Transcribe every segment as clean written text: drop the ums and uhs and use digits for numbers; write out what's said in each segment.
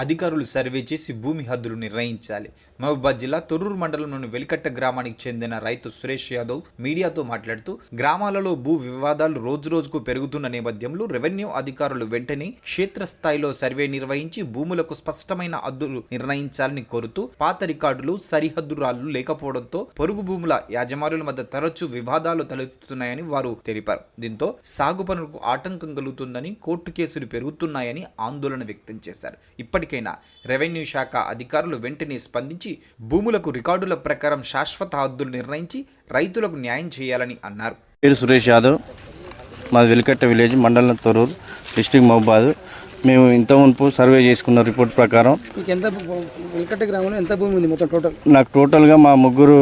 అధికారులు సర్వే చేసి భూమి హద్దులు నిర్ణయించాలి. మహబూబాబాద్ జిల్లా తొర్రూరు మండలంలోని వెలికట్ట గ్రామానికి చెందిన రైతు సురేష్ యాదవ్ మీడియాతో మాట్లాడుతూ, గ్రామాలలో భూ వివాదాలు రోజురోజుకు పెరుగుతున్న నేపథ్యంలో రెవెన్యూ అధికారులు వెంటనే క్షేత్రస్థాయిలో సర్వే నిర్వహించి భూములకు స్పష్టమైన హద్దులు నిర్ణయించాలని కోరుతూ, పాత రికార్డులు సరిహద్దు రాళ్లు లేకపోవడంతో పొరుగు భూముల యాజమానుల మధ్య తరచూ వివాదాలు తలెత్తుతున్నాయని వారు తెలిపారు. దీంతో సాగు పనులకు ఆటంకం కలుగుతుందని, కోర్టు కేసులు పెరుగుతున్నాయని ఆందోళన వ్యక్తం చేశారు. ఇప్పటికైనా రెవెన్యూ శాఖ అధికారులు వెంటనే స్పందించి భూములకు రికార్డుల ప్రకారం శాశ్వత హద్దులు నిర్ణయించి రైతులకు న్యాయం చేయాలని అన్నారు. పేరు సురేష్ యాదవ్, మాది వెలికట్ట విలేజ్, మండలం తొర్రూరు, డిస్ట్రిక్ట్ మహబూబాబాద్. మేము ఇంతకుముందు సర్వే చేసుకున్న రిపోర్ట్ ప్రకారం వెలికట్ట గ్రామంలో ఎంత భూమి ఉంది మొత్తం టోటల్? నాకు టోటల్గా మా ముగ్గురు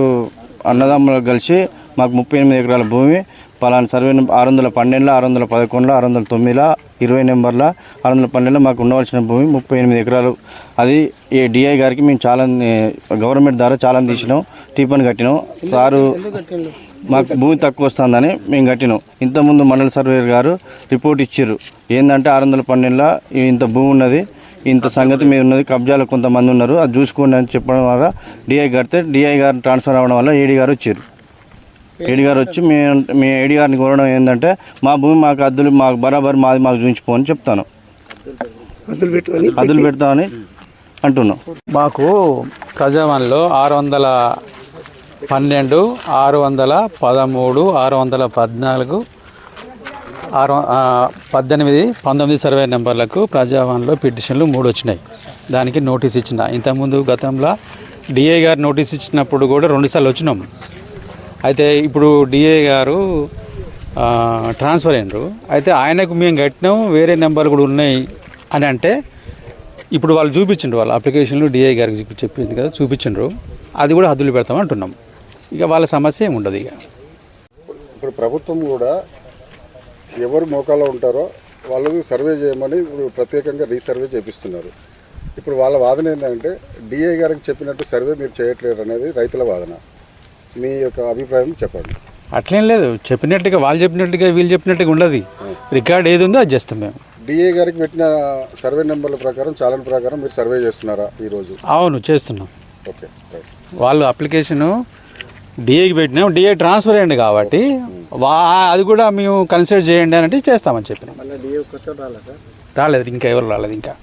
అన్నదమ్ములు కలిసి మాకు 38 ఎకరాల భూమి. పలానా సర్వే 612, 611, 609, 20 నెంబర్ల 612 మాకు ఉండవలసిన భూమి 38 ఎకరాలు. అది ఈ డిఐ గారికి మేము చాలా గవర్నమెంట్ ద్వారా చాలా తీసినాం, టీపని కట్టినాం. సారు మాకు భూమి తక్కువ వస్తుందని మేము కట్టినాం. ఇంతకుముందు మండల సర్వేయర్ గారు రిపోర్ట్ ఇచ్చారు, ఏంటంటే 612 ఇంత భూమి ఉన్నది, ఇంత సంగతి మీద ఉన్నది, కబ్జాలు కొంతమంది ఉన్నారు, అది చూసుకోండి అని చెప్పడం వల్ల డిఐ కడితే డిఐ గారు ట్రాన్స్ఫర్ అవ్వడం వల్ల ఏడీ గారు వచ్చారు. ఏడీ గారు వచ్చి మీ ఏడీ గారిని కోరడం ఏంటంటే, మా భూమి మాకు హద్దులు మాకు బరాబర్ మాది మాకు చూపించుకోని చెప్తాను, హద్దులు పెడతామని అంటున్నాం. మాకు ప్రజావాణిలో 612, 613, 614, 18, 19 సర్వే నెంబర్లకు ప్రజావాణిలో పిటిషన్లు 3 వచ్చినాయి. దానికి నోటీస్ ఇచ్చిన. ఇంతకుముందు గతంలో డిఏ గారు నోటీస్ ఇచ్చినప్పుడు కూడా 2 సార్లు వచ్చినాం. అయితే ఇప్పుడు డిఏ గారు ట్రాన్స్ఫర్ అయినారు. అయితే ఆయనకు మేము కట్టినాం, వేరే నెంబర్లు కూడా ఉన్నాయి అని అంటే ఇప్పుడు వాళ్ళు చూపించిండ్రు, వాళ్ళ అప్లికేషన్లు డిఐ గారికి చెప్పింది కదా, చూపించిండ్రు. అది కూడా హద్దులు పెడతామంటున్నాం. ఇక వాళ్ళ సమస్య ఏమి ఉండదు. ఇక ఇప్పుడు ప్రభుత్వం కూడా ఎవరు మోకాల్లో ఉంటారో వాళ్ళకి సర్వే చేయమని ఇప్పుడు ప్రత్యేకంగా రీసర్వే చేపిస్తున్నారు. ఇప్పుడు వాళ్ళ వాదన ఏంటంటే, డిఐ గారికి చెప్పినట్టు సర్వే మీరు చేయట్లేరు అనేది రైతుల వాదన. మీ యొక్క అభిప్రాయం చెప్పండి. అట్లేం లేదు, చెప్పినట్టుగా వాళ్ళు చెప్పినట్టుగా వీళ్ళు చెప్పినట్టుగా ఉండదు. రికార్డ్ ఏది ఉందో అది చేస్తాం మేము. డిఏ గారికి పెట్టిన సర్వే నెంబర్ల ప్రకారం, చాలన్ ప్రకారం మీరు సర్వే చేస్తున్నారా ఈరోజు? అవును, చేస్తున్నాం. ఓకే, వాళ్ళు అప్లికేషను డిఏకి పెట్టినాం, డిఏ ట్రాన్స్ఫర్ అయ్యండి కాబట్టి అది కూడా మేము కన్సిడర్ చేయండి అని అంటే చేస్తామని చెప్పినాం. రాలేదు, ఇంకా ఎవరు రాలేదు ఇంకా.